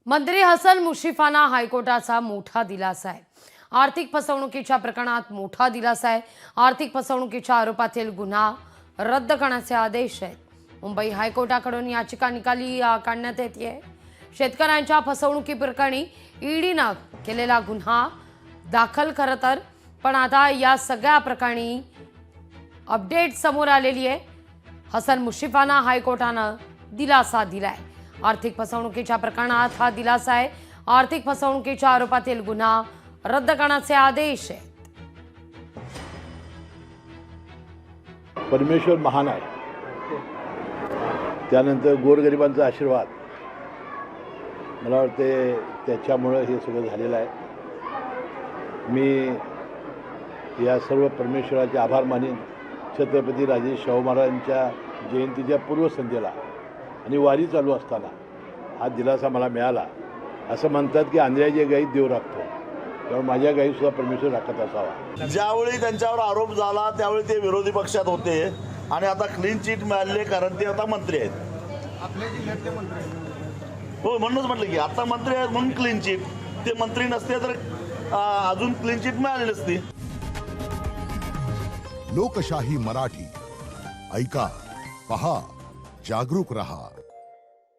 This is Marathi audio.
मंत्री हसन मुश्रीफांना हायकोर्टाचा मोठा दिलासा आहे। आर्थिक फसवणुकीच्या प्रकरणात मोठा दिलासा आहे। आर्थिक फसवणुकीच्या आरोपातील गुन्हा रद्द करण्याचे आदेश आहेत। मुंबई हायकोर्टाकडून याचिका निकाली काढण्यात येते। शेतकऱ्यांच्या फसवणुकी प्रकरणी ईडीनं केलेला गुन्हा दाखल खरं तर, पण आता या सगळ्या प्रकरणी अपडेट समोर आलेली आहे। हसन मुश्रीफांना हायकोर्टानं दिलासा दिलाय। आर्थिक फसवणुकीच्या प्रकरणात हा दिलासा आहे। आर्थिक फसवणुकीच्या आरोपातील गुन्हा रद्द करण्याचे आदेश आहेत। परमेश्वर महान आहे, त्यानंतर गोरगरिबांचा आशीर्वाद, मला वाटते त्याच्यामुळं हे सगळं झालेलं आहे। मी या सर्व परमेश्वराचे आभार मानेन। छत्रपती राजे शाहू महाराजांच्या जयंतीच्या पूर्वसंध्येला आणि वारी चालू असताना हा दिलासा मला मिळाला। असं म्हणतात की आंधळ्याची गाई देव राखतो, त्यामुळे माझ्या गाईसुद्धा परमेश्वर राखत असावा। ज्यावेळी त्यांच्यावर आरोप झाला त्यावेळी ते विरोधी पक्षात होते आणि आता क्लीन चिट मिळाले कारण ते आता मंत्री आहेत। आपल्या जिल्ह्यातले मंत्री हो, म्हणूनच म्हटलं की आता मंत्री आहेत म्हणून क्लीन चिट, ते मंत्री नसते तर अजून क्लीन चिट मिळाली नसती। लोकशाही मराठी ऐका, पहा, जागरूक रहा।